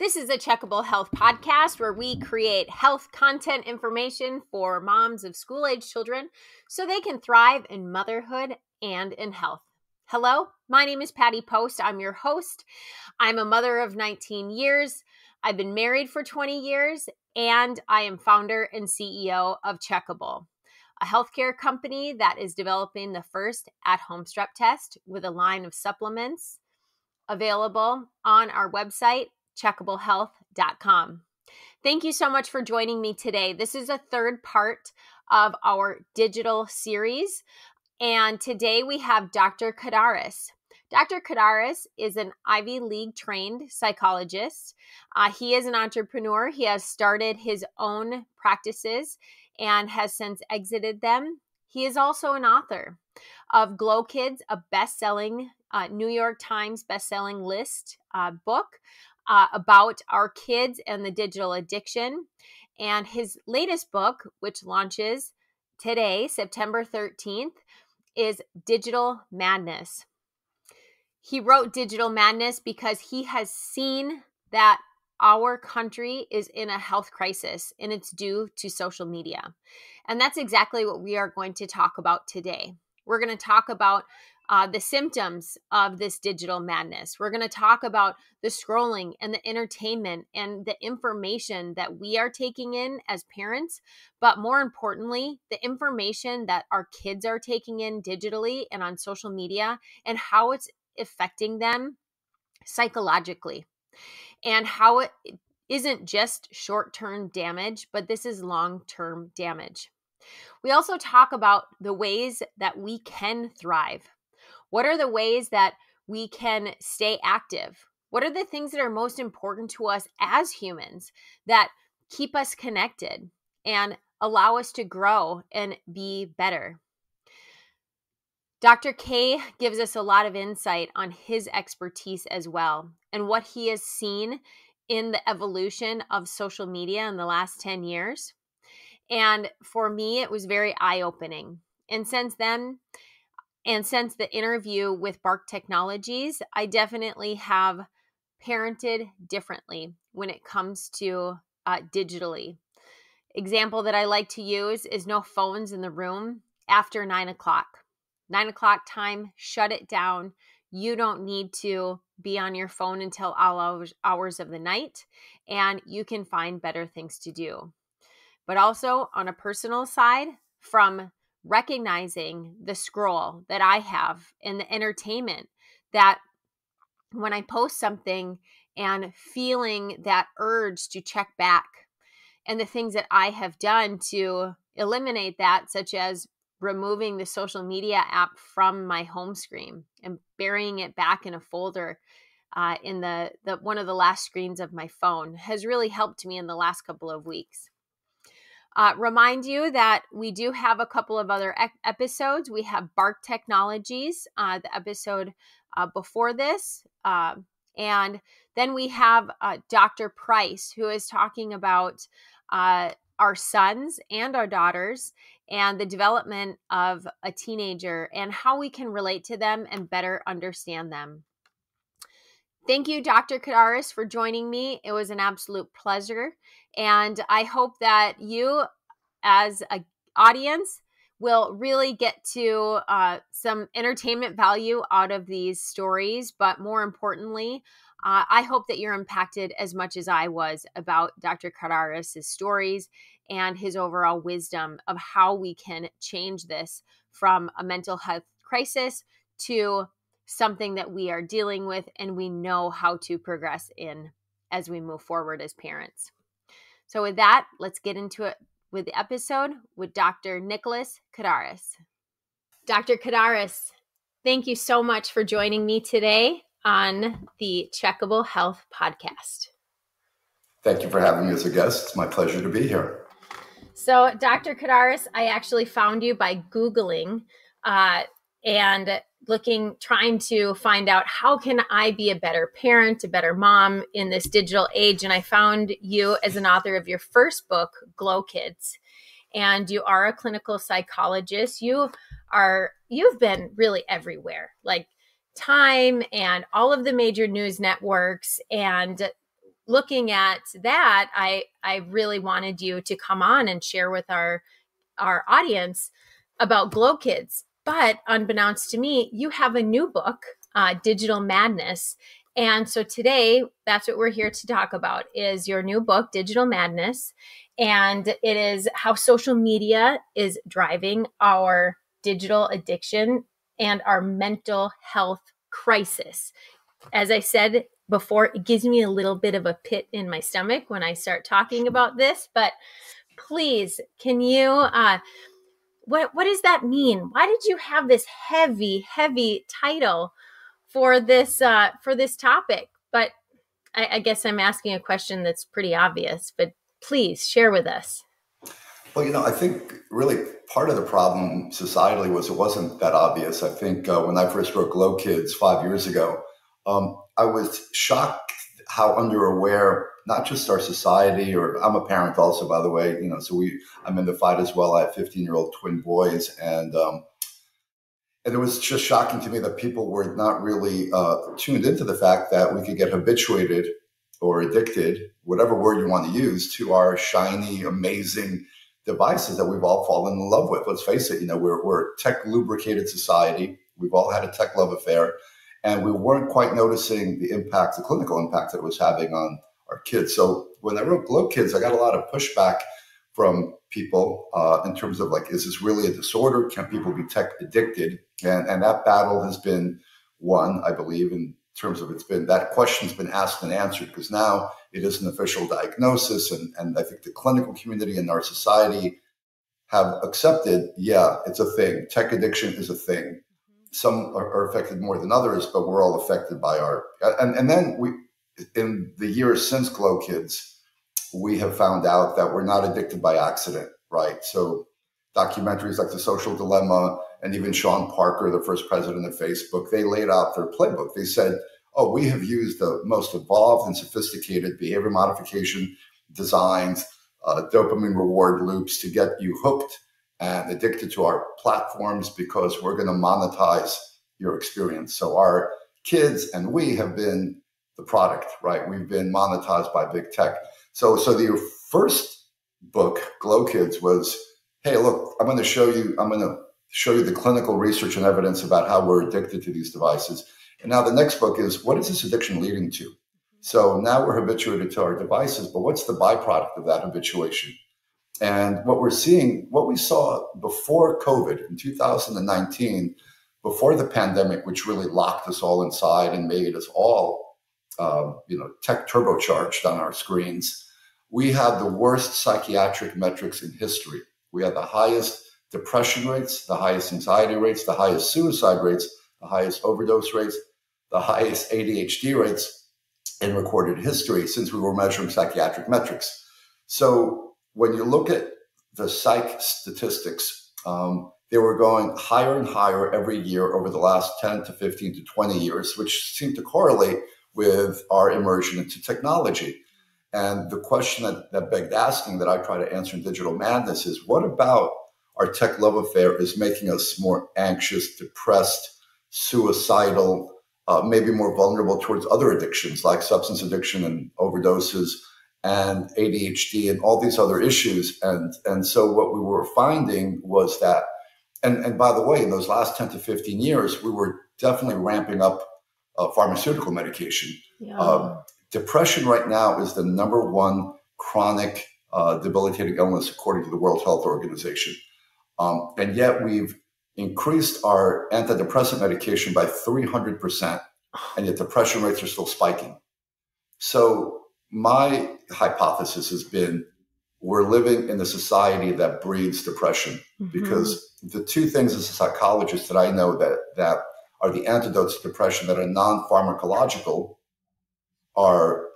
This is a Checkable Health podcast where we create health content information for moms of school-age children so they can thrive in motherhood and in health. Hello, my name is Patty Post. I'm your host. I'm a mother of 19 years. I've been married for 20 years, and I am founder and CEO of Checkable, a healthcare company that is developing the first at-home strep test with a line of supplements available on our website, checkablehealth.com. Thank you so much for joining me today. This is a third part of our digital series, and today we have Dr. Kardaras. Dr. Kardaras is an Ivy League trained psychologist. He is an entrepreneur. He has started his own practices and has since exited them. He is also an author of Glow Kids, a best-selling New York Times best-selling list book about our kids and the digital addiction. And his latest book, which launches today, September 13th, is Digital Madness. He wrote Digital Madness because he has seen that our country is in a health crisis, and it's due to social media. And that's exactly what we are going to talk about today. We're going to talk about the symptoms of this digital madness. We're going to talk about the scrolling and the entertainment and the information that we are taking in as parents, but more importantly, the information that our kids are taking in digitally and on social media and how it's affecting them psychologically, and how it isn't just short-term damage, but this is long-term damage. We also talk about the ways that we can thrive. What are the ways that we can stay active? What are the things that are most important to us as humans that keep us connected and allow us to grow and be better? Dr. K gives us a lot of insight on his expertise as well and what he has seen in the evolution of social media in the last 10 years. And for me, it was very eye-opening. And since then, and since the interview with Bark Technologies, I definitely have parented differently when it comes to digitally. Example that I like to use is no phones in the room after 9 o'clock. 9 o'clock time, shut it down. You don't need to be on your phone until all hours of the night, and you can find better things to do. But also on a personal side, from recognizing the scroll that I have and the entertainment that when I post something and feeling that urge to check back and the things that I have done to eliminate that, such as removing the social media app from my home screen and burying it back in a folder in the one of the last screens of my phone, has really helped me in the last couple of weeks. Remind you that we do have a couple of other episodes. We have Bark Technologies, the episode before this. And then we have Dr. Price, who is talking about our sons and our daughters and the development of a teenager and how we can relate to them and better understand them. Thank you, Dr. Kardaras, for joining me. It was an absolute pleasure. And I hope that you, as an audience, will really get to some entertainment value out of these stories. But more importantly, I hope that you're impacted as much as I was about Dr. Kardaras' stories and his overall wisdom of how we can change this from a mental health crisis to something that we are dealing with and we know how to progress in as we move forward as parents. So with that, let's get into it with the episode with Dr. Nicholas Kardaras. Dr. Kardaras, thank you so much for joining me today on the Checkable Health podcast. Thank you for having me as a guest. It's my pleasure to be here. So Dr. Kardaras, I actually found you by Googling and trying to find out how can I be a better parent, a better mom in this digital age. And I found you as an author of your first book, Glow Kids. And you are a clinical psychologist. You've been really everywhere, like Time and all of the major news networks and looking at that, I really wanted you to come on and share with our audience about Glow Kids. But unbeknownst to me, you have a new book, Digital Madness. And so today, that's what we're here to talk about, is your new book, Digital Madness. And it is how social media is driving our digital addiction and our mental health crisis. As I said before, it gives me a little bit of a pit in my stomach when I start talking about this, but please, can you, what does that mean? Why did you have this heavy title for this topic? But I guess I'm asking a question that's pretty obvious, but please share with us. Well, I think really part of the problem societally was it wasn't that obvious. I think when I first wrote Glow Kids 5 years ago, I was shocked how underaware not just our society, or I'm a parent also, by the way, so I'm in the fight as well. I have 15-year-old twin boys, and it was just shocking to me that people were not really tuned into the fact that we could get habituated or addicted, whatever word you want to use, to our shiny, amazing devices that we've all fallen in love with. Let's face it, we're a tech lubricated society. We've all had a tech love affair, and we weren't quite noticing the impact, the clinical impact that it was having on our kids. So when I wrote Glow Kids, I got a lot of pushback from people in terms of like, is this really a disorder? Can people be tech addicted? And that battle has been won, I believe, in terms of that question's been asked and answered, because now it is an official diagnosis. And I think the clinical community and our society have accepted, yeah, it's a thing. Tech addiction is a thing. Some are affected more than others, but we're all affected by and then in the years since Glow Kids, we have found out that we're not addicted by accident, right? So documentaries like The Social Dilemma and even Sean Parker, the first president of Facebook, they laid out their playbook. They said, oh, we have used the most evolved and sophisticated behavior modification designs, dopamine reward loops to get you hooked and addicted to our platforms because we're going to monetize your experience. So our kids and we have been the product, right? We've been monetized by big tech. So the first book, Glow Kids, was, hey, look, I'm going to show you the clinical research and evidence about how we're addicted to these devices. And now the next book is, what is this addiction leading to? So now we're habituated to our devices, but what's the byproduct of that habituation? And what we saw before COVID in 2019, before the pandemic, which really locked us all inside and made us all, tech turbocharged on our screens, we had the worst psychiatric metrics in history. We had the highest depression rates, the highest anxiety rates, the highest suicide rates, the highest overdose rates, the highest ADHD rates in recorded history since we were measuring psychiatric metrics. So when you look at the psych statistics, they were going higher and higher every year over the last 10 to 15 to 20 years, which seemed to correlate with our immersion into technology. And the question that begged asking that I try to answer in Digital Madness is, what about our tech love affair is making us more anxious, depressed, suicidal, maybe more vulnerable towards other addictions like substance addiction and overdoses and ADHD and all these other issues. And so what we were finding was that, and by the way, in those last 10 to 15 years, we were definitely ramping up pharmaceutical medication. Yeah. Depression right now is the number one chronic debilitating illness according to the World Health Organization. And yet we've increased our antidepressant medication by 300%, and yet depression rates are still spiking. So my hypothesis has been we're living in a society that breeds depression, because the two things as a psychologist that I know that are the antidotes to depression that are non-pharmacological are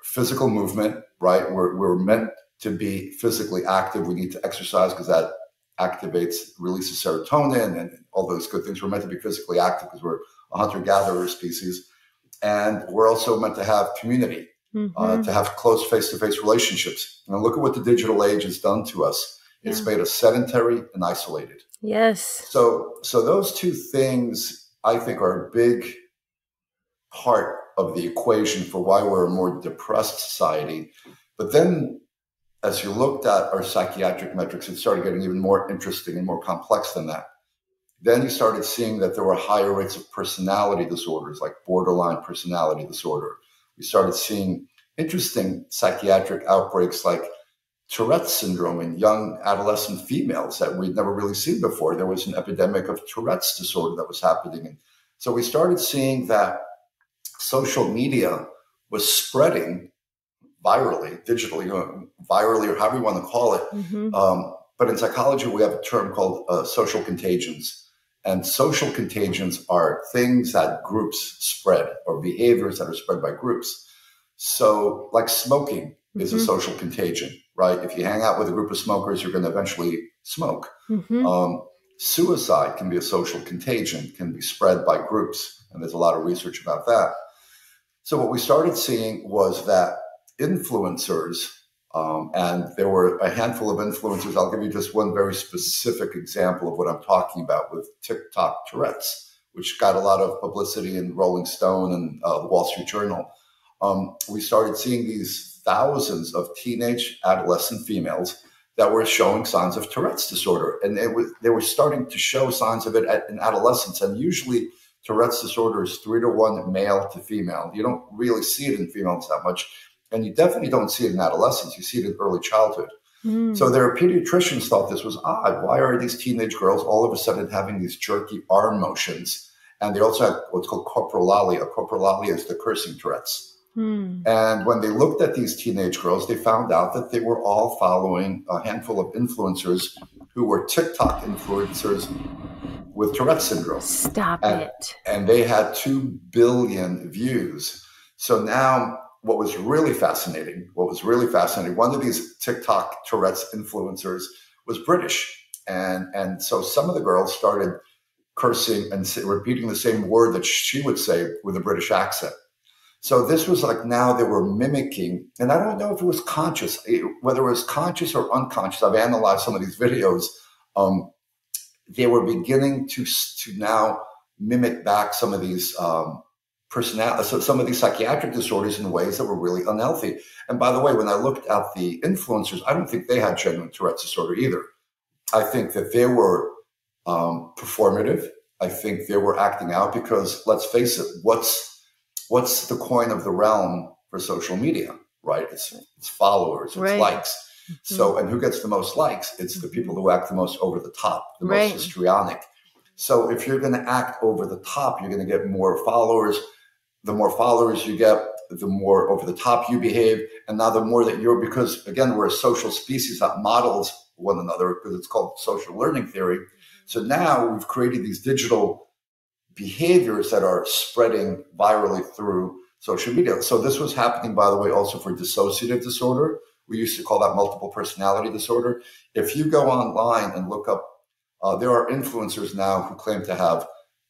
physical movement, right? We're meant to be physically active. We need to exercise because that activates, releases serotonin and all those good things. We're meant to be physically active because we're a hunter-gatherer species. And we're also meant to have community, to have close face-to-face relationships. And look at what the digital age has done to us. It's made us sedentary and isolated. Yes. So those two things, I think, are a big part of the equation for why we're a more depressed society. But then as you looked at our psychiatric metrics, it started getting even more interesting and more complex than that. Then you started seeing that there were higher rates of personality disorders, like borderline personality disorder. We started seeing interesting psychiatric outbreaks like Tourette's syndrome in young adolescent females that we'd never really seen before. There was an epidemic of Tourette's disorder that was happening. And so we started seeing that social media was spreading virally, digitally, virally, or however you want to call it. But in psychology, we have a term called social contagions. And social contagions are things that groups spread, or behaviors that are spread by groups. So like smoking is a social contagion, right? If you hang out with a group of smokers, you're going to eventually smoke. Suicide can be a social contagion, can be spread by groups. And there's a lot of research about that. So what we started seeing was that influencers, and there were a handful of influencers. I'll give you just one very specific example of what I'm talking about with TikTok Tourette's, which got a lot of publicity in Rolling Stone and the Wall Street Journal. We started seeing these thousands of teenage adolescent females that were showing signs of Tourette's disorder. And they were starting to show signs of it in adolescence. And usually Tourette's disorder is 3-to-1 male to female. You don't really see it in females that much. And you definitely don't see it in adolescence. You see it in early childhood. So their pediatricians thought this was odd. Why are these teenage girls all of a sudden having these jerky arm motions? And they also have what's called coprolalia. Coprolalia is the cursing Tourette's. And when they looked at these teenage girls, they found out that they were all following a handful of influencers who were TikTok influencers with Tourette's syndrome. Stop it. And they had 2 billion views. So now what was really fascinating, one of these TikTok Tourette's influencers was British. And so some of the girls started cursing and repeating the same word that she would say with a British accent. So this was like, now they were mimicking, and I don't know if it was conscious, whether it was conscious or unconscious. I've analyzed some of these videos. They were beginning to now mimic back some of these some of these psychiatric disorders in ways that were really unhealthy. And by the way, when I looked at the influencers, I don't think they had genuine Tourette's disorder either. I think that they were performative. I think they were acting out because, let's face it, what's the coin of the realm for social media, right? It's followers, it's likes. So, and who gets the most likes? It's the people who act the most over the top, the most histrionic. So if you're going to act over the top, you're going to get more followers. The more followers you get, the more over the top you behave. And now the more that because again, we're a social species that models one another, because it's called social learning theory. So now we've created these digital behaviors that are spreading virally through social media. So this was happening, by the way, also for dissociative disorder. We used to call that multiple personality disorder. If you go online and look up, there are influencers now who claim to have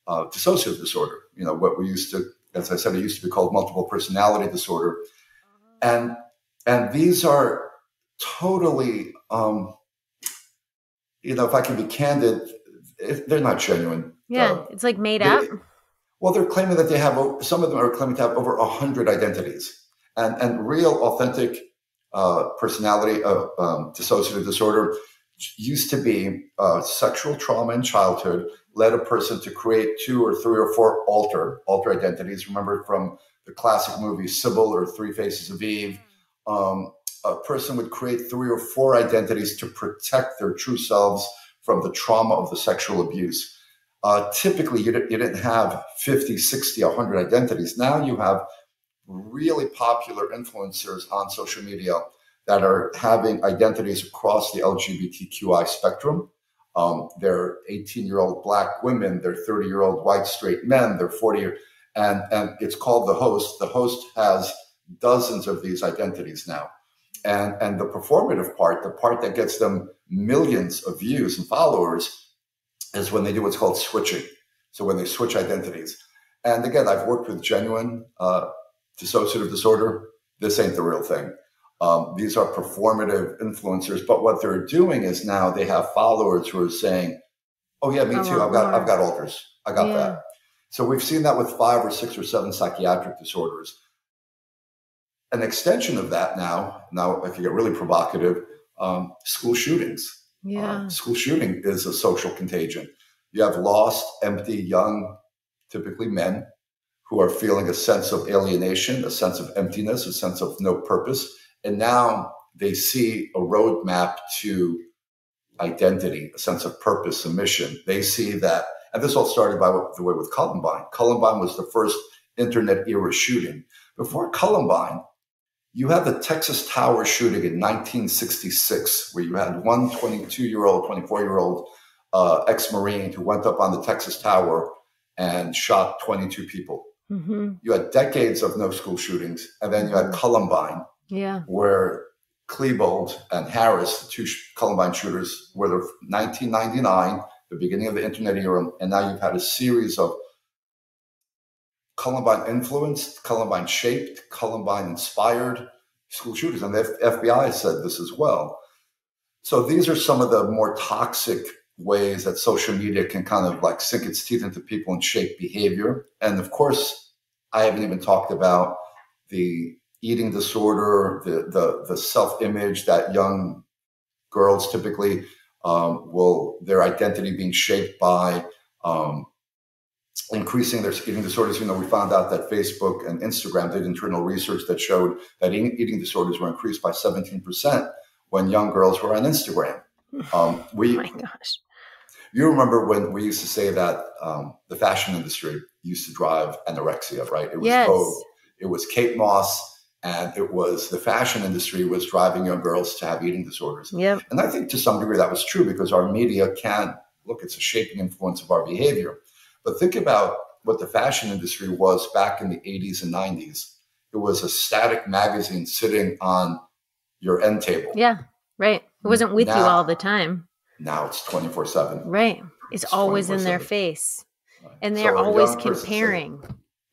dissociative disorder. You know, what we used to, as I said, it used to be called multiple personality disorder. And these are totally, if I can be candid, they're not genuine. Yeah, it's like made up. Well, they're claiming that they have, some of them are claiming to have over 100 identities. And real, authentic personality dissociative disorder used to be sexual trauma in childhood led a person to create 2 or 3 or 4 alter identities. Remember from the classic movie Sybil or Three Faces of Eve, a person would create 3 or 4 identities to protect their true selves from the trauma of the sexual abuse. Typically, you didn't have 50, 60, 100 identities. Now you have really popular influencers on social media that are having identities across the LGBTQI spectrum. They're 18-year-old Black women, they're 30-year-old white straight men, they're 40, and it's called The Host. The Host has dozens of these identities now. And the performative part, the part that gets them millions of views and followers, is when they do what's called switching. So when they switch identities. And again, I've worked with genuine dissociative disorder. This ain't the real thing. These are performative influencers. But what they're doing is now they have followers who are saying, oh yeah, me too. I've got alters. I got that. So we've seen that with 5 or 6 or 7 psychiatric disorders. An extension of that now if you get really provocative, school shootings. Yeah. School shooting is a social contagion. You have lost, empty, young, typically men, who are feeling a sense of alienation, a sense of emptiness, a sense of no purpose. And now they see a roadmap to identity, a sense of purpose, a mission. They see that, and this all started by the way with Columbine. Columbine was the first internet era shooting. Before Columbine, you had the Texas Tower shooting in 1966, where you had one 22-year-old, 24-year-old ex-Marine who went up on the Texas Tower and shot 22 people. Mm-hmm. You had decades of no school shootings, and then you had Columbine, where Klebold and Harris, the two Columbine shooters, were the 1999, the beginning of the internet era, and now you've had a series of Columbine influenced, Columbine shaped, Columbine inspired school shooters. And the FBI said this as well. So these are some of the more toxic ways that social media can kind of like sink its teeth into people and shape behavior. And of course, I haven't even talked about the eating disorder, the self-image that young girls typically their identity being shaped by increasing their eating disorders. We found out that Facebook and Instagram did internal research that showed that eating disorders were increased by 17% when young girls were on Instagram. Oh my gosh. You remember when we used to say that the fashion industry used to drive anorexia, right? It was Vogue, it was Kate Moss, and it was the fashion industry was driving young girls to have eating disorders. Yep. And I think to some degree that was true because our media it's a shaping influence of our behavior. But think about what the fashion industry was back in the 80s and 90s. It was a static magazine sitting on your end table. Yeah, right. It wasn't with you all the time. Now it's 24/7. Right. It's always in their face. Right. And they're always comparing.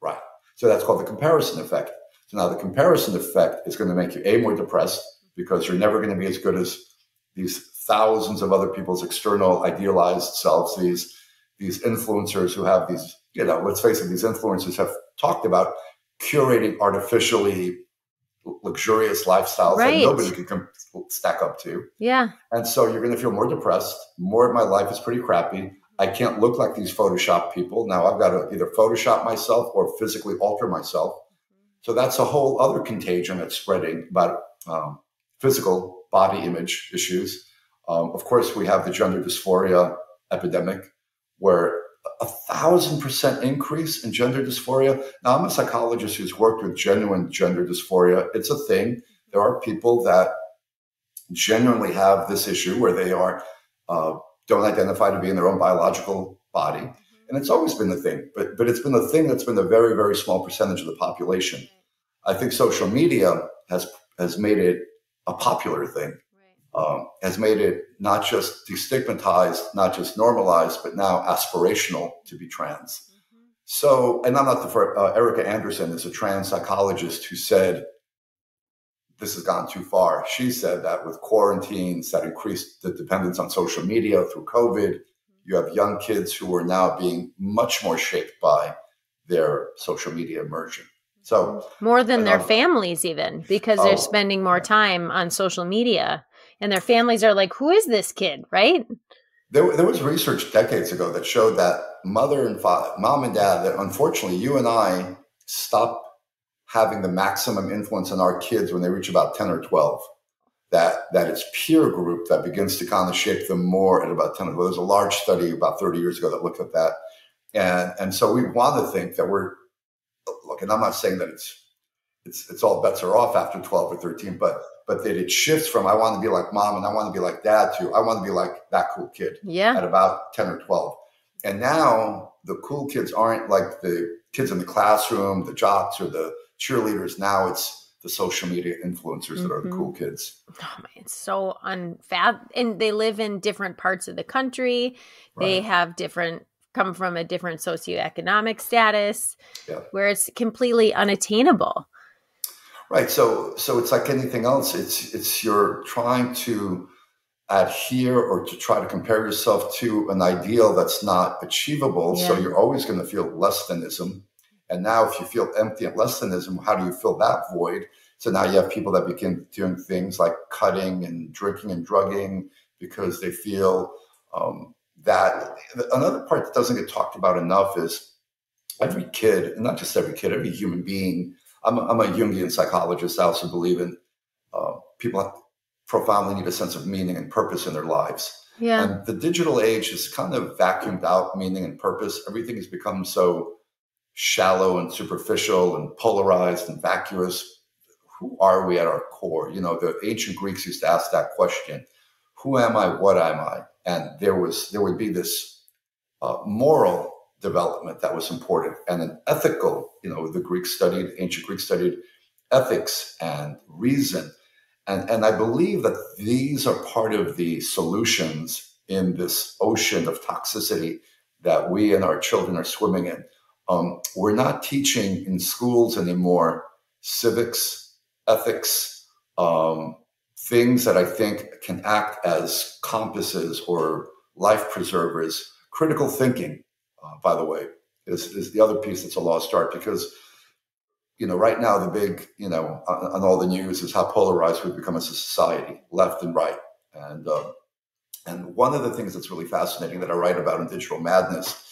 Right. So that's called the comparison effect. So now the comparison effect is going to make you more depressed because you're never going to be as good as these thousands of other people's external idealized selves, these influencers who have these, let's face it, these influencers have talked about curating artificially luxurious lifestyles that nobody can stack up to. Yeah. And so you're going to feel more depressed. More of my life is pretty crappy. I can't look like these Photoshop people. Now I've got to either Photoshop myself or physically alter myself. So that's a whole other contagion that's spreading about physical body image issues. Of course, we have the gender dysphoria epidemic, where 1,000% increase in gender dysphoria. Now, I'm a psychologist who's worked with genuine gender dysphoria. It's a thing. There are people that genuinely have this issue where they don't identify to be in their own biological body. And it's always been the thing, but it's been the thing that's been a very, very small percentage of the population. I think social media has made it a popular thing, has made it not just destigmatized, not just normalized, but now aspirational to be trans. So, and I'm not Erica Anderson is a trans psychologist who said, this has gone too far. She said that with quarantines that increased the dependence on social media through COVID, you have young kids who are now being much more shaped by their social media immersion. So more than their families even, because they're spending more time on social media and their families are like, who is this kid, right? There was research decades ago that showed that mom and dad, that unfortunately you and I stop having the maximum influence on our kids when they reach about 10 or 12. That it's peer group that begins to kind of shape them more at about 10. Well, there's a large study about 30 years ago that looked at that. And so we want to think that and I'm not saying that it's all bets are off after 12 or 13, but that it shifts from I want to be like mom and I want to be like dad to I want to be like that cool kid at about 10 or 12. And now the cool kids aren't like the kids in the classroom, the jocks or the cheerleaders. Now it's the social media influencers that are the cool kids. Oh man, it's so and they live in different parts of the country. Right. They have come from a different socioeconomic status where it's completely unattainable. Right. So it's like anything else. It's you're trying to adhere or to try to compare yourself to an ideal that's not achievable. So you're always going to feel less thanism. And now if you feel empty and less thanism, how do you fill that void? So now you have people that begin doing things like cutting and drinking and drugging because they feel that. Another part that doesn't get talked about enough is every kid, and not just every kid, every human being. I'm a Jungian psychologist. I also believe in people profoundly need a sense of meaning and purpose in their lives. Yeah. And the digital age has kind of vacuumed out meaning and purpose. Everything has become so shallow and superficial and polarized and vacuous. Who are we at our core? You know, the ancient Greeks used to ask that question: who am I? What am I? And there would be this moral development that was important, and an ethical. You know, ancient Greeks studied ethics and reason. And I believe that these are part of the solutions in this ocean of toxicity that we and our children are swimming in. We're not teaching in schools anymore civics, ethics, things that I think can act as compasses or life preservers. Critical thinking, by the way, is the other piece that's a lost art, because right now the big, on all the news is how polarized we've become as a society, left and right. And one of the things that's really fascinating that I write about in Digital Madness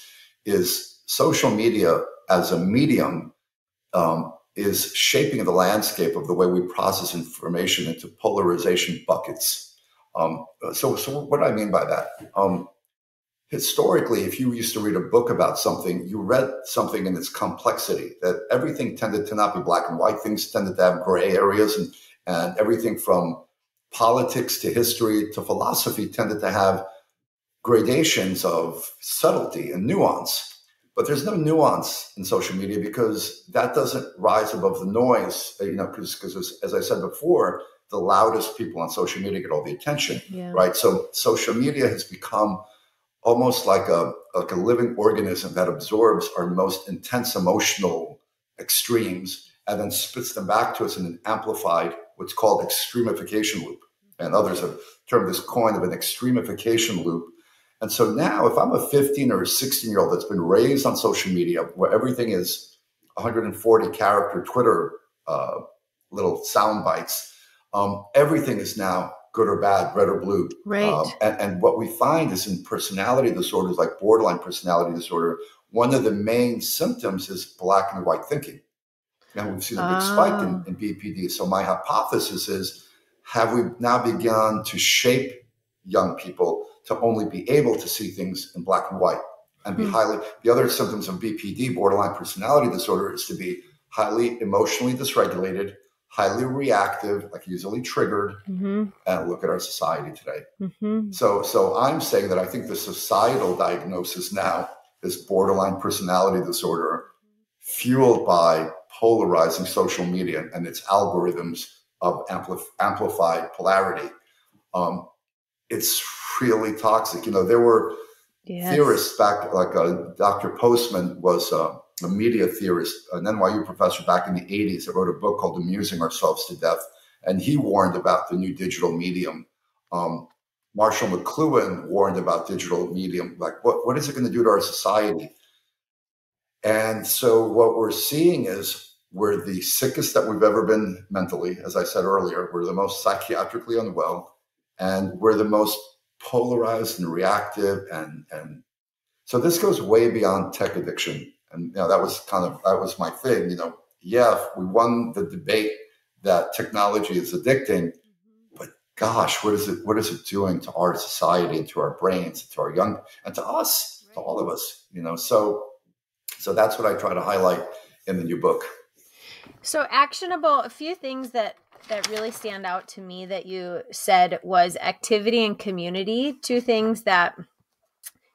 is social media as a medium is shaping the landscape of the way we process information into polarization buckets. So what do I mean by that? Historically, if you used to read a book about something, you read something in its complexity, that everything tended to not be black and white. Things tended to have gray areas, and everything from politics to history to philosophy tended to have gradations of subtlety and nuance. But there's no nuance in social media because that doesn't rise above the noise, because as I said before, the loudest people on social media get all the attention, right? So social media has become almost like a living organism that absorbs our most intense emotional extremes and then spits them back to us in an amplified, what's called extremification loop. And others have termed this coin of an extremification loop. And so now if I'm a 15 or a 16-year-old that's been raised on social media where everything is 140 character Twitter little sound bites, everything is now good or bad, red or blue. Right. And what we find is in personality disorders like borderline personality disorder, one of the main symptoms is black and white thinking. And we've seen a big spike in BPD. So my hypothesis is, have we now begun to shape young people to only be able to see things in black and white and be the other symptoms of BPD, borderline personality disorder, is to be highly emotionally dysregulated, highly reactive, like easily triggered, and look at our society today. So I'm saying that I think the societal diagnosis now is borderline personality disorder fueled by polarizing social media and its algorithms of amplified polarity. It's really toxic. There were theorists back, like Dr. Postman was a media theorist, an NYU professor back in the 80s that wrote a book called Amusing Ourselves to Death. And he warned about the new digital medium. Marshall McLuhan warned about digital medium. Like, what is it going to do to our society? And so what we're seeing is we're the sickest that we've ever been mentally. As I said earlier, we're the most psychiatrically unwell, and we're the most polarized and reactive. And so this goes way beyond tech addiction. And that was my thing. We won the debate that technology is addicting, but gosh, what is it doing to our society and to our brains, to our young, and to us, to all of us? So that's what I try to highlight in the new book. So actionable, a few things that really stand out to me that you said was activity and community, two things that.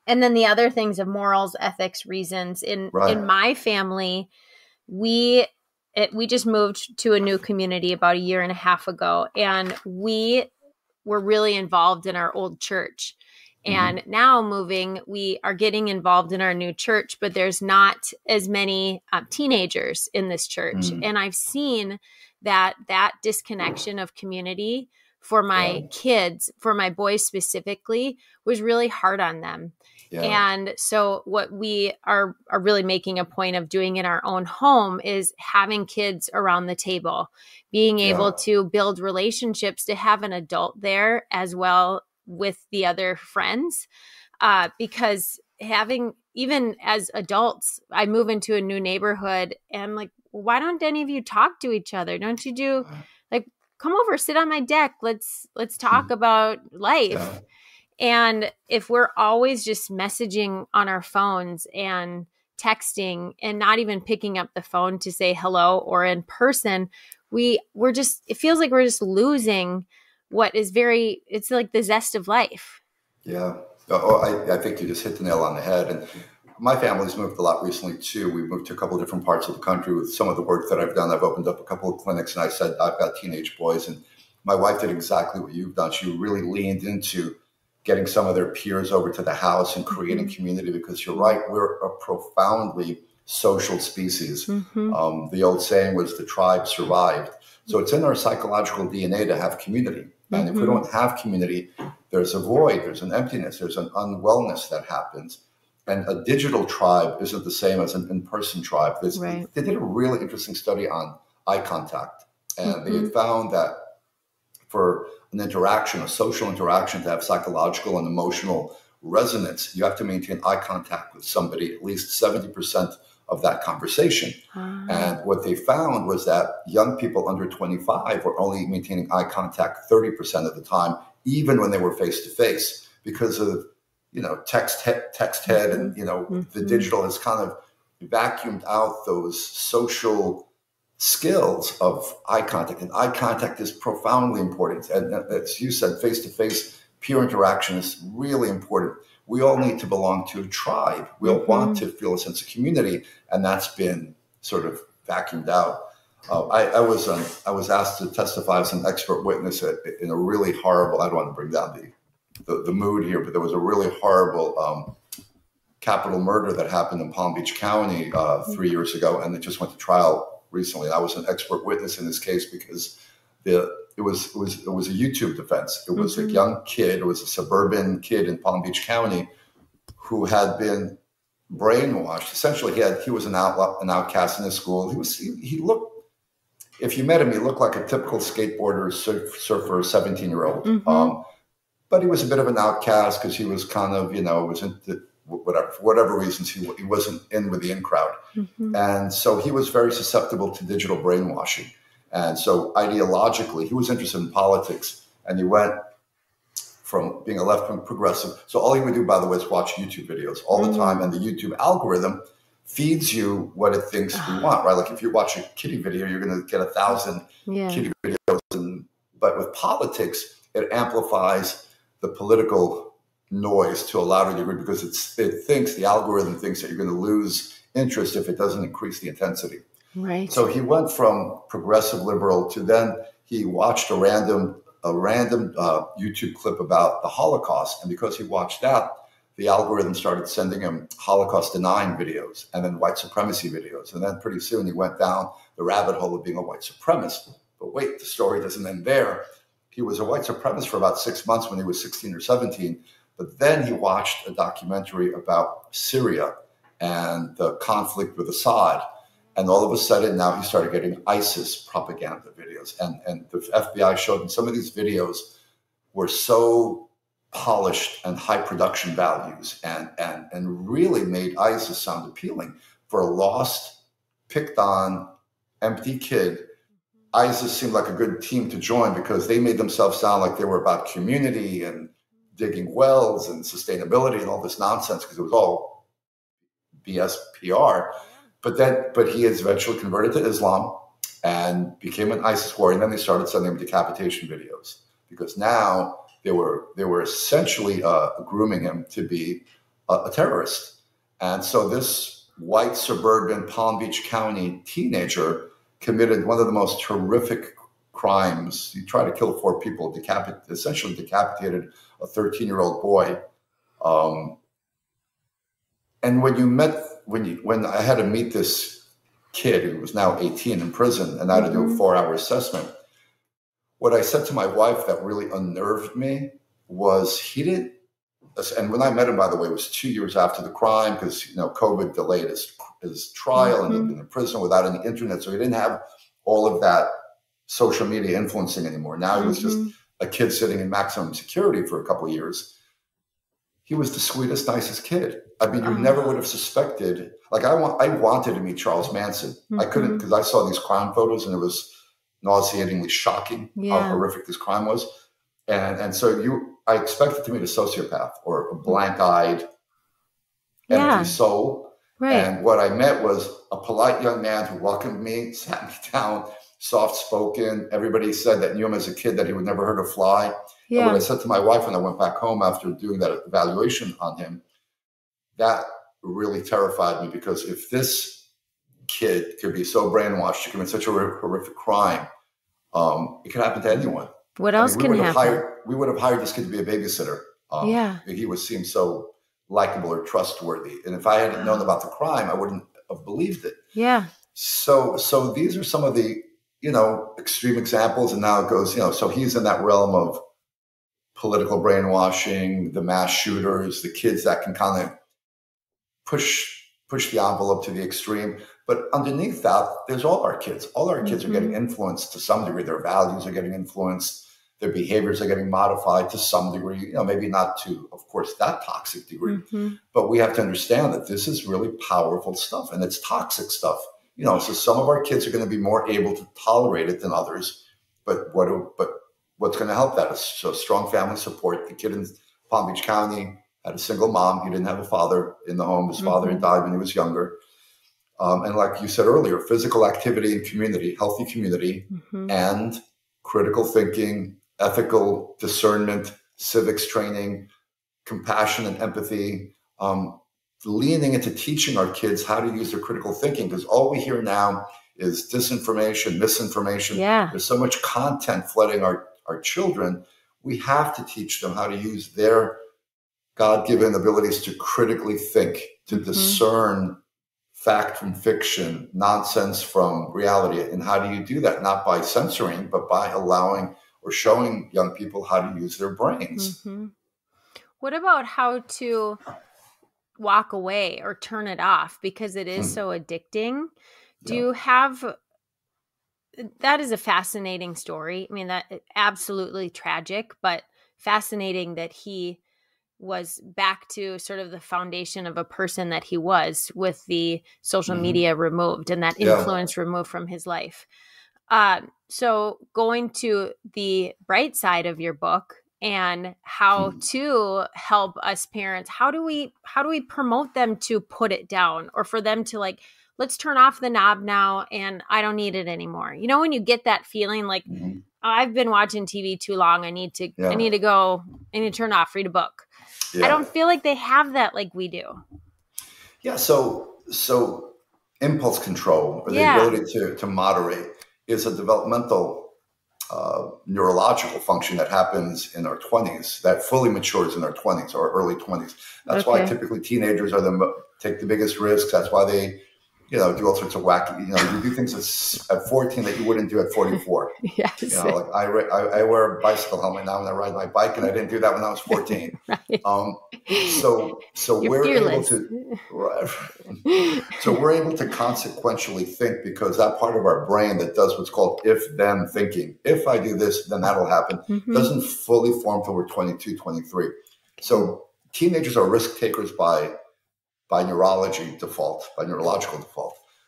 And then the other things of morals, ethics, reasons. In my family, we just moved to a new community about a year and a half ago, and we were really involved in our old church. And now moving, we are getting involved in our new church, but there's not as many teenagers in this church. And I've seen that disconnection of community for my kids, for my boys specifically, was really hard on them. Yeah. And so what we are really making a point of doing in our own home is having kids around the table, being able to build relationships, to have an adult there as well with the other friends. Because having, even as adults, I move into a new neighborhood and I'm like, why don't any of you talk to each other? Don't you do, like, come over, sit on my deck. Let's talk about life. Yeah. And if we're always just messaging on our phones and texting and not even picking up the phone to say hello or in person, we're just, it feels like we're just losing what is it's like the zest of life. Yeah. I think you just hit the nail on the head. And my family's moved a lot recently too. We moved to a couple of different parts of the country. With some of the work that I've done, I've opened up a couple of clinics, and I said, I've got teenage boys, and my wife did exactly what you've done. She really leaned into getting some of their peers over to the house and creating community, because you're right, we're a profoundly social species. The old saying was the tribe survived. So it's in our psychological DNA to have community. And if we don't have community, there's a void, there's an emptiness, there's an unwellness that happens. And a digital tribe isn't the same as an in-person tribe. They did a really interesting study on eye contact. And they had found that for an interaction, a social interaction, to have psychological and emotional resonance, you have to maintain eye contact with somebody at least 70% of that conversation. And what they found was that young people under 25 were only maintaining eye contact 30% of the time, even when they were face-to-face, because of, text head and, the digital has kind of vacuumed out those social skills of eye contact. And eye contact is profoundly important. And as you said, face-to-face peer interaction is really important. We all need to belong to a tribe. We all want to feel a sense of community, and that's been sort of vacuumed out. I was asked to testify as an expert witness in a really horrible, I don't want to bring down the mood here, but there was a really horrible capital murder that happened in Palm Beach County 3 years ago, and it just went to trial recently. I was an expert witness in this case because it was a YouTube defense. It was a young kid. It was a suburban kid in Palm Beach County who had been brainwashed. Essentially, he was an outcast in his school. He looked, if you met him, he looked like a typical skateboarder, surfer, 17-year-old. But he was a bit of an outcast because he was kind of, for whatever reasons, he wasn't in with the in crowd. And so he was very susceptible to digital brainwashing. And so ideologically, he was interested in politics, and he went from being a left-wing progressive. So all he would do, by the way, is watch YouTube videos all the time. And the YouTube algorithm feeds you what it thinks you want, right? Like if you watch a kiddie video, you're going to get 1,000 kiddie videos. But with politics, it amplifies the political noise to a louder degree, because the algorithm thinks that you're going to lose interest if it doesn't increase the intensity. Right. So he went from progressive liberal to then he watched a random YouTube clip about the Holocaust. And because he watched that, the algorithm started sending him Holocaust denying videos and then white supremacy videos. And then pretty soon he went down the rabbit hole of being a white supremacist. But wait, the story doesn't end there. He was a white supremacist for about 6 months when he was 16 or 17. But then he watched a documentary about Syria and the conflict with Assad. And all of a sudden, now he started getting ISIS propaganda videos. And the FBI showed him some of these videos were so polished and high production values and really made ISIS sound appealing. For a lost, picked on, empty kid, ISIS seemed like a good team to join because they made themselves sound like they were about community and digging wells and sustainability and all this nonsense, because it was all BS PR. But he has eventually converted to Islam and became an ISIS warrior. And then they started sending him decapitation videos, because now they were essentially grooming him to be a terrorist. And so this white suburban Palm Beach County teenager committed one of the most horrific crimes. He tried to kill 4 people, essentially decapitated a 13-year-old boy. And when I had to meet this kid who was now 18 in prison, and I had to do a 4-hour assessment, what I said to my wife that really unnerved me was he didn't, and when I met him, by the way, it was 2 years after the crime because, COVID delayed his trial and he'd been in prison without any internet. So he didn't have all of that social media influencing anymore. Now he was just a kid sitting in maximum security for a couple of years. He was the sweetest, nicest kid. I mean, you never would have suspected. Like I wanted to meet Charles Manson. I couldn't because I saw these crime photos and it was nauseatingly shocking how horrific this crime was. And so I expected to meet a sociopath or a blank-eyed, empty soul. Right. And what I met was a polite young man who welcomed me, sat me down, soft-spoken. Everybody said that knew him as a kid that he would never hurt a fly. Yeah. And what I said to my wife when I went back home after doing that evaluation on him, that really terrified me because if this kid could be so brainwashed to commit such a horrific crime, it could happen to anyone. What else can happen? We would have hired this kid to be a babysitter. He seemed so likable or trustworthy. And if I hadn't known about the crime, I wouldn't have believed it. Yeah. So these are some of the, extreme examples. And now it goes, so he's in that realm of political brainwashing, the mass shooters, the kids that can kind of push the envelope to the extreme. But underneath that, there's all our kids. All our kids are getting influenced to some degree. Their values are getting influenced. Their behaviors are getting modified to some degree, maybe not to, of course, that toxic degree. But we have to understand that this is really powerful stuff and it's toxic stuff. So some of our kids are going to be more able to tolerate it than others. But what's going to help that is so strong family support. The kid in Palm Beach County had a single mom. He didn't have a father in the home. His father had died when he was younger. And like you said earlier, physical activity and community, healthy community, and critical thinking, ethical discernment, civics training, compassion and empathy, leaning into teaching our kids how to use their critical thinking, because all we hear now is disinformation, misinformation. Yeah. There's so much content flooding our children. We have to teach them how to use their God-given abilities to critically think, to discern fact from fiction, nonsense from reality. And how do you do that? Not by censoring, but by allowing or showing young people how to use their brains. What about how to walk away or turn it off because it is so addicting? Do you have... That is a fascinating story. I mean, that absolutely tragic, but fascinating that he was back to sort of the foundation of a person that he was with the social media removed and that influence removed from his life. So going to the bright side of your book and how to help us parents, how do we promote them to put it down or for them to like, let's turn off the knob now and I don't need it anymore. When you get that feeling like I've been watching TV too long. I need to turn off, read a book. Yeah. I don't feel like they have that like we do. Yeah. So impulse control or the ability to moderate is a developmental neurological function that happens in our 20s, that fully matures in our 20s or early 20s. That's why typically teenagers take the biggest risks. That's why they, do all sorts of wacky, you do things at 14 that you wouldn't do at 44. Yes. Like I wear a bicycle helmet now when I ride my bike, and I didn't do that when I was 14. Right. So we're fearless. we're able to consequentially think, because that part of our brain that does what's called if-then thinking, if I do this, then that'll happen, doesn't fully form till we're 22, 23. So teenagers are risk takers by neurological default.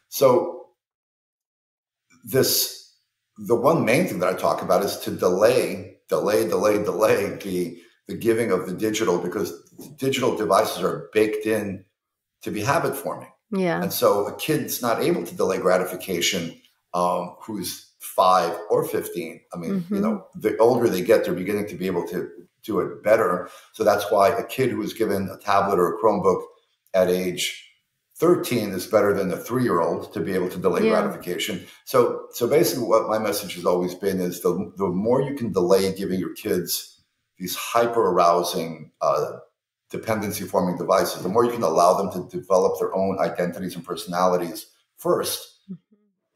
So the one main thing that I talk about is to delay the giving of the digital, because digital devices are baked in to be habit forming. Yeah. And so a kid's not able to delay gratification who's 5 or 15. I mean, the older they get, they're beginning to be able to do it better. So that's why a kid who is given a tablet or a Chromebook at age 13 is better than a 3-year-old to be able to delay gratification. So basically what my message has always been is the more you can delay giving your kids these hyper arousing dependency forming devices, the more you can allow them to develop their own identities and personalities first,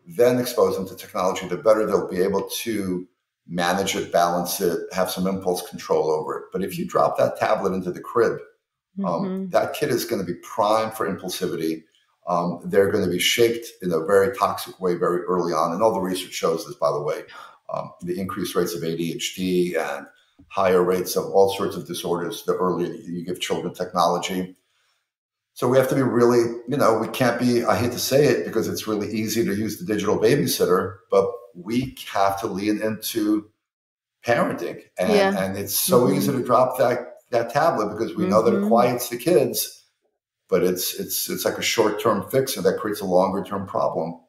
then expose them to technology, the better they'll be able to manage it, balance it, have some impulse control over it. But if you drop that tablet into the crib, that kid is going to be primed for impulsivity. They're going to be shaped in a very toxic way very early on. And all the research shows this, by the way, the increased rates of ADHD and higher rates of all sorts of disorders the earlier you give children technology. So we have to be really, we can't be, I hate to say it because it's really easy to use the digital babysitter, but we have to lean into parenting. And it's so easy to drop that tablet because we know that it quiets the kids, but it's like a short-term fix and that creates a longer-term problem.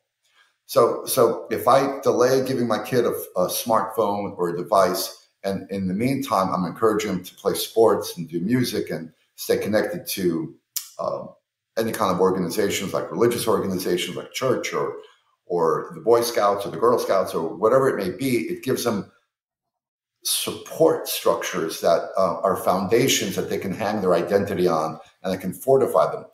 So if I delay giving my kid a smartphone or a device, and in the meantime, I'm encouraging them to play sports and do music and stay connected to any kind of organizations, like religious organizations like church or the Boy Scouts or the Girl Scouts or whatever it may be, it gives them support structures that are foundations that they can hang their identity on and that can fortify them.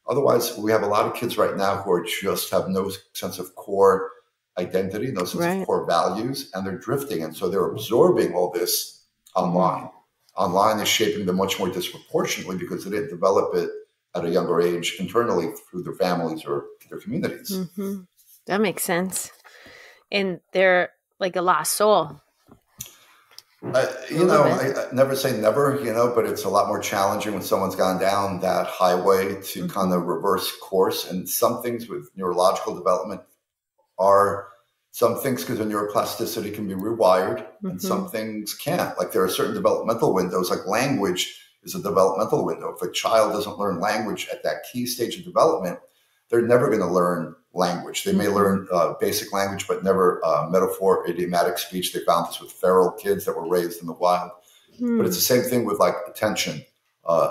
Otherwise, we have a lot of kids right now who just have no sense of core identity, no sense of core values, and they're drifting. And so they're absorbing all this online. Online is shaping them much more disproportionately because they didn't develop it at a younger age internally through their families or their communities. That makes sense. And they're like a lost soul. I never say never, but it's a lot more challenging when someone's gone down that highway to kind of reverse course. And some things with neurological development are some things because of neuroplasticity can be rewired and some things can't. Like there are certain developmental windows, like language is a developmental window. If a child doesn't learn language at that key stage of development, they're never going to learn language. They may learn basic language, but never metaphor, idiomatic speech. They found this with feral kids that were raised in the wild. But it's the same thing with like attention.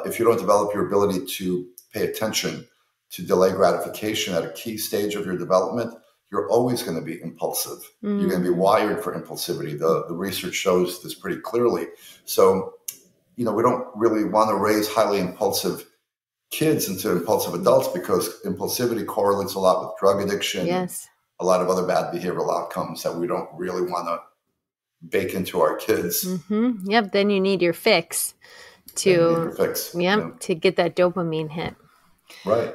If you don't develop your ability to pay attention, to delay gratification at a key stage of your development, you're always going to be impulsive. You're going to be wired for impulsivity. The research shows this pretty clearly. So, we don't really want to raise highly impulsive kids into impulsive adults because impulsivity correlates a lot with drug addiction, and a lot of other bad behavioral outcomes that we don't really want to bake into our kids. Then you need your fix to get that dopamine hit. Right.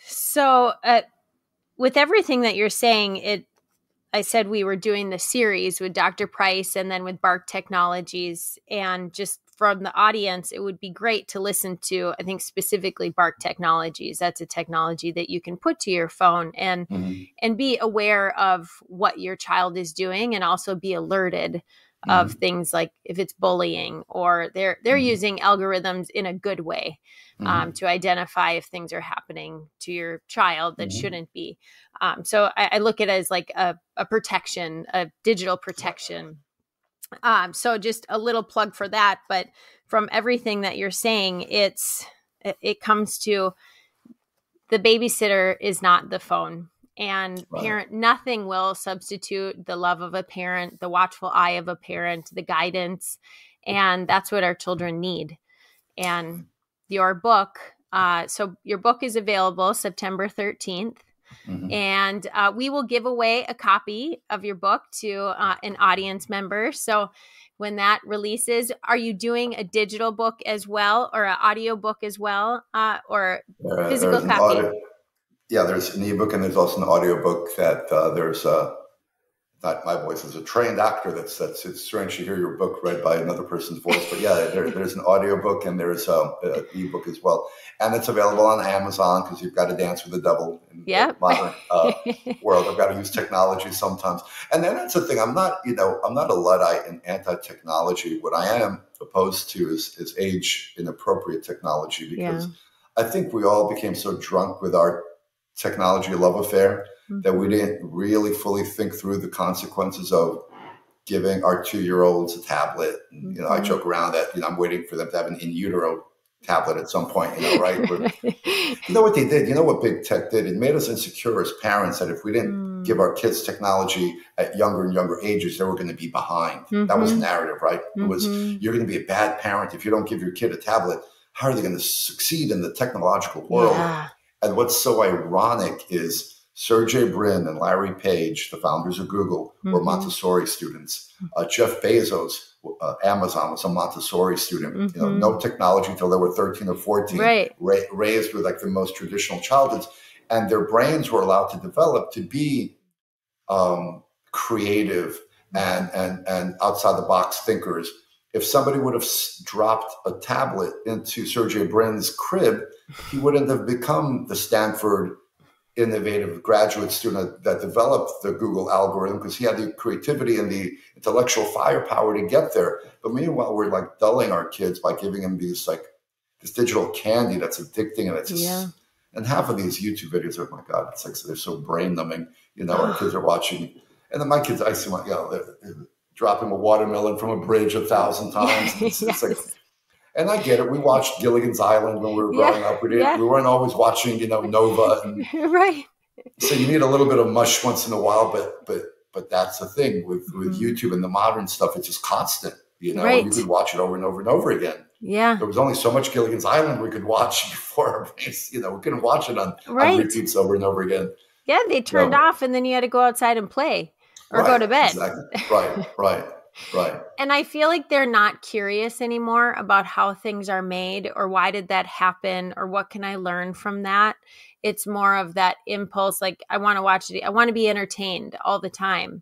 So with everything that you're saying, I said we were doing the series with Dr. Price and then with Bark Technologies, and just from the audience, it would be great to listen to, I think specifically Bark Technologies. That's a technology that you can put to your phone and be aware of what your child is doing and also be alerted of things like if it's bullying or they're using algorithms in a good way to identify if things are happening to your child that shouldn't be. So I look at it as like a protection, a digital protection. So just a little plug for that. But from everything that you're saying, it comes to the babysitter is not the phone. And nothing will substitute the love of a parent, the watchful eye of a parent, the guidance. And that's what our children need. And your book, so your book is available September 13th. And we will give away a copy of your book to an audience member. So when that releases, are you doing a digital book as well or an audio book as well or physical copy? There's an ebook and there's also an audio book that there's not my voice, as a trained actor. It's strange to hear your book read by another person's voice, but there's an audio book and there's an ebook as well, and it's available on Amazon because you've got to dance with the devil in the modern world. I've got to use technology sometimes, and then that's the thing. I'm not a Luddite and anti-technology. What I am opposed to is age inappropriate technology because I think we all became so drunk with our technology love affair that we didn't really fully think through the consequences of giving our 2-year-olds a tablet. And, I joke around that, I'm waiting for them to have an in utero tablet at some point, right? You know what they did? You know what big tech did? It made us insecure as parents that if we didn't give our kids technology at younger and younger ages, they were going to be behind. That was narrative, right? It was, you're going to be a bad parent if you don't give your kid a tablet. How are they going to succeed in the technological world? And what's so ironic is Sergey Brin and Larry Page, the founders of Google, were Montessori students. Jeff Bezos, Amazon, was a Montessori student. No technology until they were 13 or 14, raised with like the most traditional childhoods. And their brains were allowed to develop to be creative and outside the box thinkers. If somebody would have dropped a tablet into Sergey Brin's crib, he wouldn't have become the Stanford innovative graduate student that developed the Google algorithm, because he had the creativity and the intellectual firepower to get there. But meanwhile, we're like dulling our kids by giving them this digital candy that's addicting, and it's just, and half of these YouTube videos, oh my God, it's like they're so brain numbing. Our kids are watching, and then my kids, I see they're dropping a watermelon from a bridge 1,000 times. It's like, and I get it. We watched Gilligan's Island when we were growing up. We weren't always watching, Nova. And, so you need a little bit of mush once in a while, but that's the thing with YouTube and the modern stuff. It's just constant. You could watch it over and over and over again. Yeah. There was only so much Gilligan's Island we could watch before our brains, we couldn't watch it on repeats over and over again. Yeah, they turned off, and then you had to go outside and play or go to bed. Exactly. Right. And I feel like they're not curious anymore about how things are made, or why did that happen, or what can I learn from that? It's more of that impulse, like I want to watch it. I want to be entertained all the time.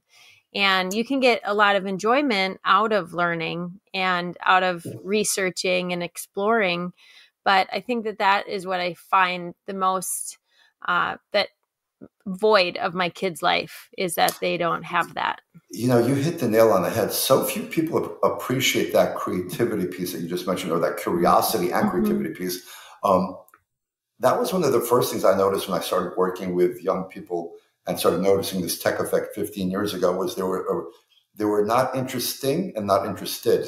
And you can get a lot of enjoyment out of learning and out of researching and exploring. But I think that is what I find the most, that void of my kids' life, is that they don't have that. You hit the nail on the head. So few people appreciate that creativity piece that you just mentioned, or that curiosity and creativity piece. That was one of the first things I noticed when I started working with young people and started noticing this tech effect 15 years ago, was they were not interesting and not interested.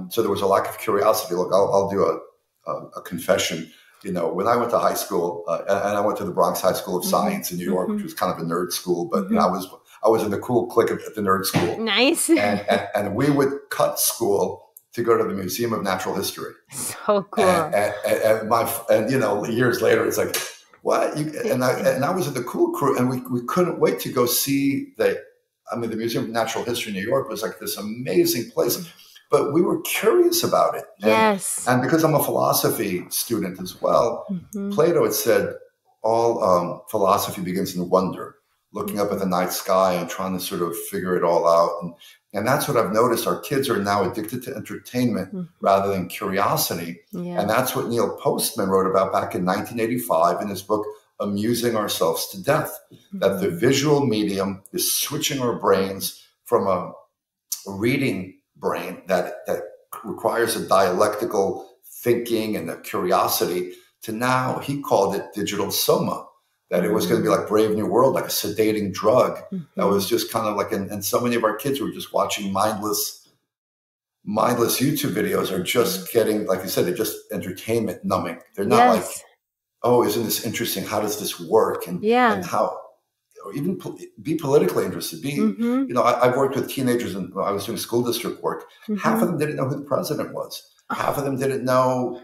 So there was a lack of curiosity. Look, I'll do a confession. When I went to high school, and I went to the Bronx High School of Science in New York, which was kind of a nerd school, but I was in the cool clique at the nerd school. Nice. And we would cut school to go to the Museum of Natural History. So cool. And years later, it's like, what? And I was in the cool crew, and we couldn't wait to go see the Museum of Natural History in New York was like this amazing place. But we were curious about it. And because I'm a philosophy student as well, Plato had said all philosophy begins in wonder, looking up at the night sky and trying to sort of figure it all out. And that's what I've noticed. Our kids are now addicted to entertainment rather than curiosity. Yeah. And that's what Neil Postman wrote about back in 1985 in his book, Amusing Ourselves to Death, that the visual medium is switching our brains from a reading brain that requires a dialectical thinking and a curiosity to now, he called it digital soma, that it was going to be like Brave New World, like a sedating drug that was just kind of like, and so many of our kids were just watching mindless YouTube videos, are just getting, like you said, they're just entertainment numbing. They're not like, oh, isn't this interesting? How does this work? And how, or even be politically interested. I've worked with teenagers, and I was doing school district work. Half of them didn't know who the president was. Half of them didn't know.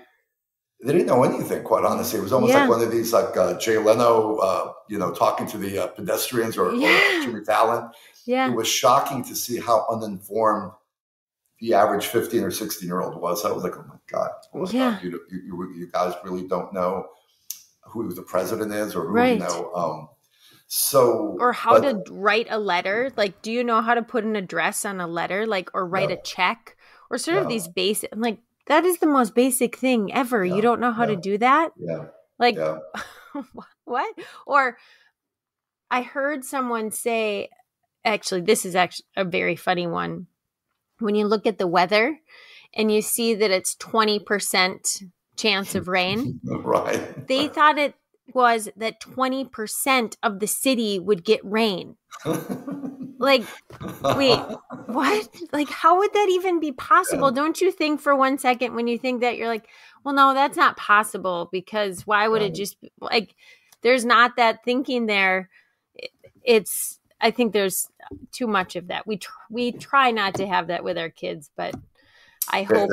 They didn't know anything, quite honestly. It was almost like one of these, like Jay Leno, talking to the pedestrians, or Jimmy Fallon. It was shocking to see how uninformed the average 15 or 16-year-old was. I was like, oh my God, you guys really don't know who the president is, or who or how to write a letter. Like, do you know how to put an address on a letter, like, or write a check, or sort of these basic, like, that is the most basic thing ever. You don't know how to do that? What? Or I heard someone say, actually, this is actually a very funny one. When you look at the weather and you see that it's 20% chance of rain, they thought it was that 20% of the city would get rain. Like, wait, what? Like, how would that even be possible? Don't you think for one second, when you think that, you're like, well, no, that's not possible, because why would it just, like, there's not that thinking there. I think there's too much of that. We try not to have that with our kids, but I hope.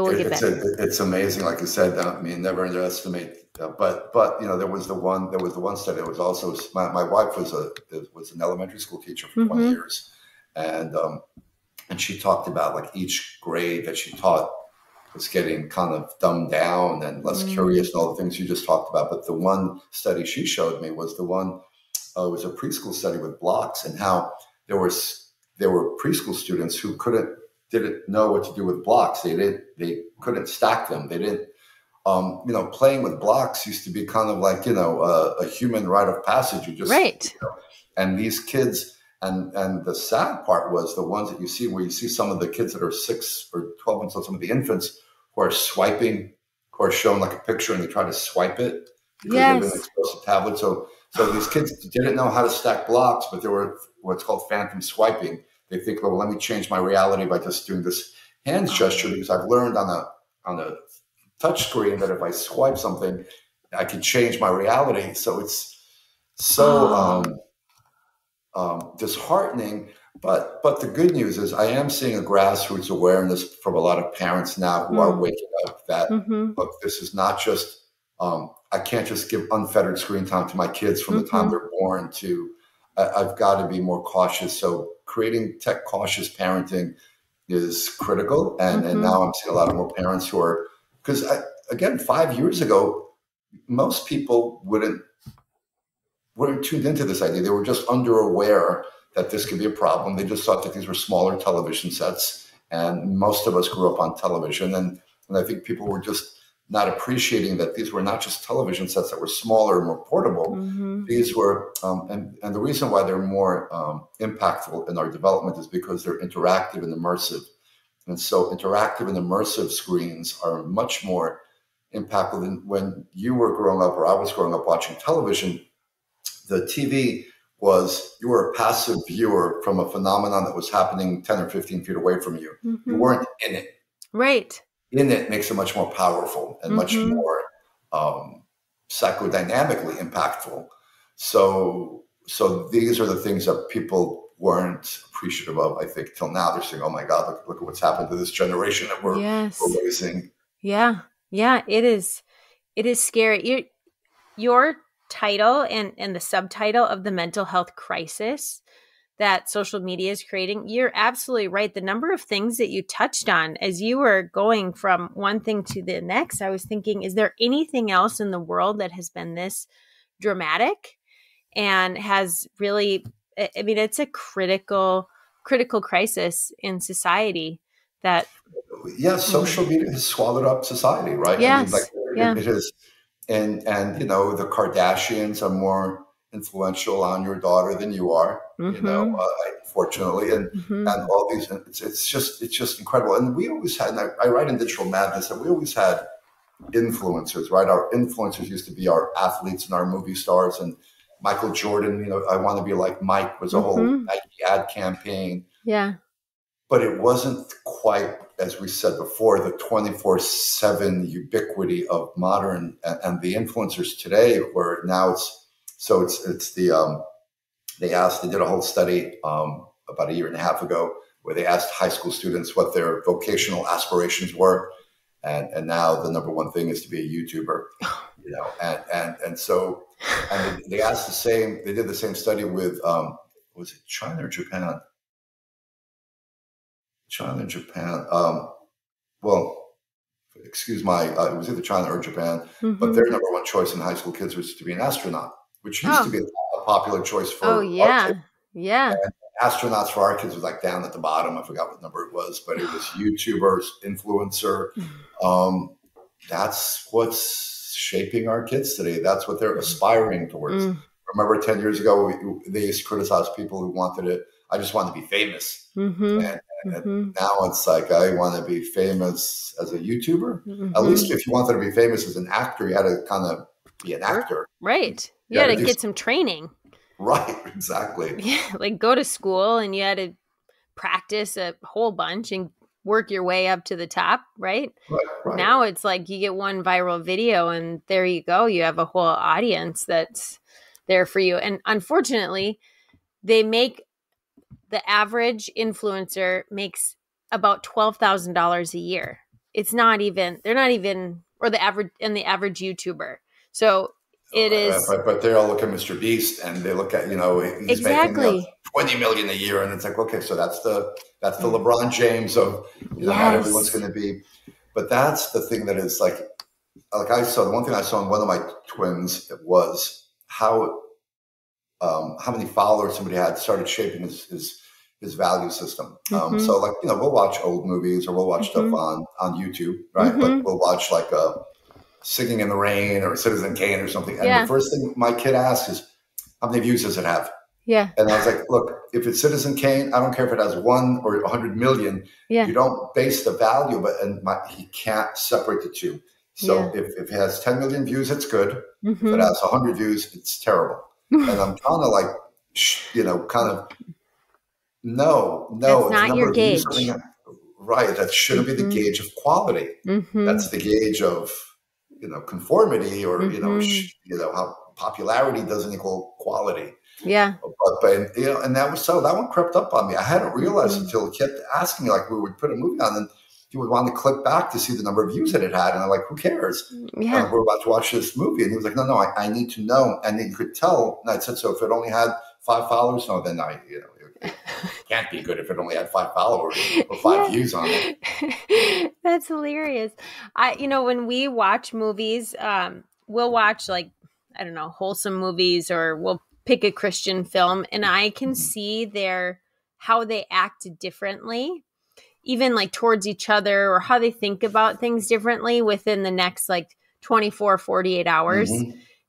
will get better. It's amazing, like you said. I mean, never underestimate. But there was the one study. It was also my wife was an elementary school teacher for 20 years, and she talked about like each grade that she taught was getting kind of dumbed down and less curious and all the things you just talked about. But the one study she showed me was the one. It was a preschool study with blocks, and how there were preschool students who didn't know what to do with blocks. They couldn't stack them. They didn't. Playing with blocks used to be kind of like a human rite of passage. You just right. And these kids, and the sad part was the ones that you see where you see some of the kids that are 6 or 12 months old, some of the infants who are swiping, who are shown like a picture and they try to swipe it because they've been exposed to tablets. So these kids didn't know how to stack blocks, but they were what's called phantom swiping. They think, well, let me change my reality by just doing this hands gesture, because I've learned on a touch screen that if I swipe something, I can change my reality. So it's so disheartening. But the good news is I am seeing a grassroots awareness from a lot of parents now who are waking up that, look, this is not just, I can't just give unfettered screen time to my kids from the time they're born to, I've got to be more cautious. So creating tech cautious parenting is critical. And now I'm seeing a lot of more parents who are, because again, 5 years ago, most people weren't tuned into this idea. They were just underaware that this could be a problem. They just thought that these were smaller television sets. And most of us grew up on television. And I think people were just not appreciating that these were not just television sets that were smaller and more portable. These were, and the reason why they're more impactful in our development is because they're interactive and immersive. And so interactive and immersive screens are much more impactful than when you were growing up or I was growing up watching television. The TV was, you were a passive viewer from a phenomenon that was happening 10 or 15 feet away from you. You weren't in it. Right. In it makes it much more powerful and much more psychodynamically impactful. So these are the things that people weren't appreciative of, I think, till now. They're saying, oh my God, look at what's happened to this generation that we're raising. Yeah. Yeah, it is scary. Your title and the subtitle of the mental health crisis that social media is creating, you're absolutely right. The number of things that you touched on as you were going from one thing to the next, I was thinking, is there anything else in the world that has been this dramatic and has really, I mean, it's a critical crisis in society that. Yeah, social media has swallowed up society, right? Yes. I mean, it is. And the Kardashians are more influential on your daughter than you are, fortunately, and all these. It's just incredible. And we always had. And I write in Digital Madness that we always had influencers, right? Our influencers used to be our athletes and our movie stars, and Michael Jordan. I want to be like Mike was a whole Nike ad campaign. Yeah. But it wasn't quite, as we said before, the 24/7 ubiquity of modern and the influencers today, where now it's the they did a whole study about a year and a half ago where they asked high school students what their vocational aspirations were, and now the number one thing is to be a YouTuber, so they asked the same. They did the same study with was it China or Japan? China and Japan. Excuse my, it was either China or Japan, but their number one choice in high school kids was to be an astronaut, which used to be a popular choice for our kids. Yeah. And astronauts for our kids was like down at the bottom. I forgot what number it was, but it was YouTubers, influencer. That's what's shaping our kids today. That's what they're aspiring towards. Remember 10 years ago, they used to criticize people who wanted it. I just want to be famous. And now it's like, I want to be famous as a YouTuber. At least if you wanted to be famous as an actor, you had to kind of be an actor. Right. You had to get some training. Right. Exactly. Yeah. Like go to school and you had to practice a whole bunch and work your way up to the top. Right. Now it's like you get one viral video and there you go. You have a whole audience that's there for you. And unfortunately, the average influencer makes about $12,000 a year. it's not even, they're not even, or the average YouTuber. So it is. But they all look at Mr. Beast and they look at, he's making 20 million a year. And it's like, okay, so that's the LeBron James of, not everyone's going to be, but that's the thing that is like I saw, the one thing I saw in one of my twins was how many followers somebody had started shaping his value system. So like, we'll watch old movies or we'll watch stuff on YouTube, right? But we'll watch like Singing in the Rain or Citizen Kane or something. And the first thing my kid asks is, how many views does it have? Yeah. And I was like, look, if it's Citizen Kane, I don't care if it has 1 or 100 million. Yeah. You don't base the value, he can't separate the two. So if it has 10 million views, it's good. If it has 100 views, it's terrible. And I'm trying to like, kind of, no, that's not your gauge. Right. That shouldn't be the gauge of quality. That's the gauge of, conformity or, how popularity doesn't equal quality. Yeah. But and that one crept up on me. I hadn't realized until he kept asking me, like we would put a movie on and he would want to click back to see the number of views that it had. And I'm like, who cares? Yeah. We're about to watch this movie. And he was like, no, I need to know. And then you could tell. And I said, so if it only had 5 followers, no, then it can't be good if it only had 5 followers or 5 views on it. That's hilarious. When we watch movies, we'll watch like, I don't know, wholesome movies, or we'll pick a Christian film, and I can see how they act differently, even like towards each other, or how they think about things differently within the next like 24, 48 hours.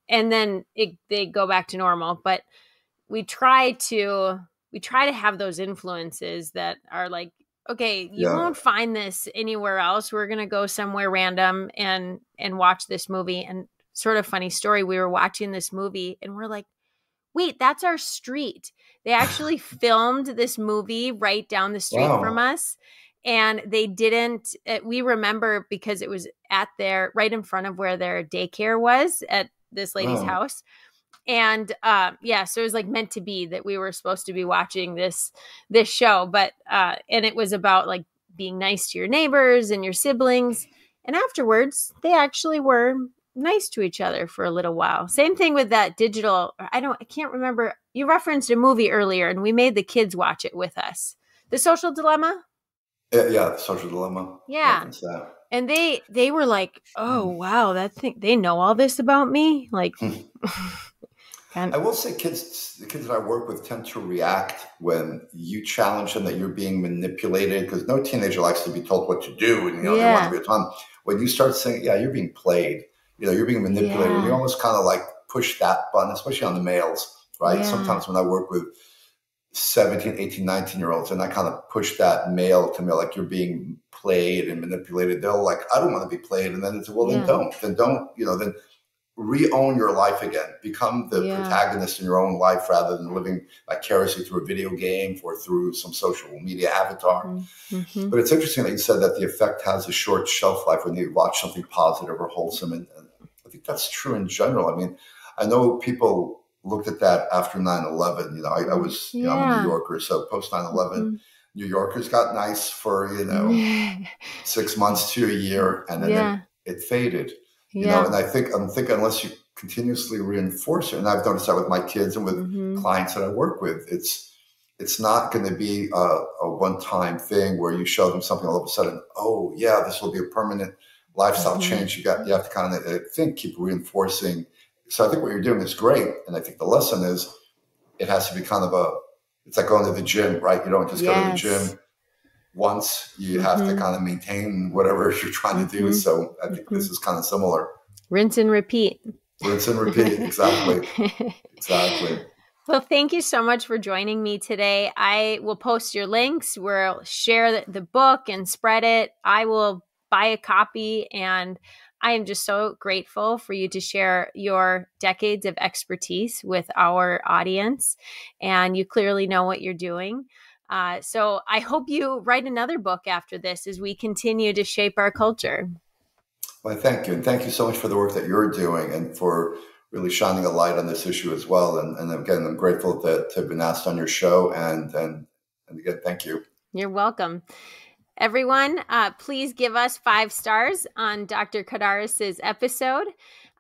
And then they go back to normal. But we try to have those influences that are like, okay, you won't find this anywhere else. We're going to go somewhere random and watch this movie. And sort of funny story, we were watching this movie and we're like, wait, that's our street. They actually filmed this movie right down the street from us. And they didn't, we remember because it was right in front of where their daycare was at this lady's house. And so it was like meant to be that we were supposed to be watching this show. But, and it was about like being nice to your neighbors and your siblings. And afterwards, they actually were nice to each other for a little while. Same thing with that digital. I can't remember. You referenced a movie earlier and we made the kids watch it with us. The Social Dilemma. Yeah, The Social Dilemma. Yeah. And they were like, oh, wow, they know all this about me. Like, I will say the kids that I work with tend to react when you challenge them that you're being manipulated, because no teenager likes to be told what to do and, they want to be autonomous. When you start saying, you're being played, you're being manipulated, you almost kind of like push that button, especially on the males, right? Yeah. Sometimes when I work with 17, 18, 19-year-olds, and I kind of push that male to me, like you're being played and manipulated. They'll like, I don't want to be played. And then it's, well, then don't, then re-own your life again. Become the protagonist in your own life rather than living vicariously through a video game or through some social media avatar. But it's interesting that you said that the effect has a short shelf life when you watch something positive or wholesome. And I think that's true in general. I mean, I know people looked at that after 9/11. I was, I'm a New Yorker, so post 9/11, New Yorkers got nice for, 6 months to a year, and then it faded. And I think unless you continuously reinforce it, and I've noticed that with my kids and with clients that I work with, it's not going to be a one-time thing where you show them something all of a sudden, oh yeah, this will be a permanent lifestyle change. You have to kind of keep reinforcing. So I think what you're doing is great. And I think the lesson is it has to be kind of it's like going to the gym, right? You don't just go to the gym once. You have to kind of maintain whatever you're trying to do. So I think this is kind of similar. Rinse and repeat. Rinse and repeat. Exactly. Exactly. Well, thank you so much for joining me today. I will post your links. We'll share the book and spread it. I will buy a copy, and I am just so grateful for you to share your decades of expertise with our audience, and you clearly know what you're doing. So I hope you write another book after this as we continue to shape our culture. Well, thank you. And thank you so much for the work that you're doing and for really shining a light on this issue as well. And again, I'm grateful to have been asked on your show. And again, thank you. You're welcome. Everyone, please give us 5 stars on Dr. Kardaras' episode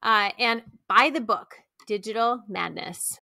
and buy the book, Digital Madness.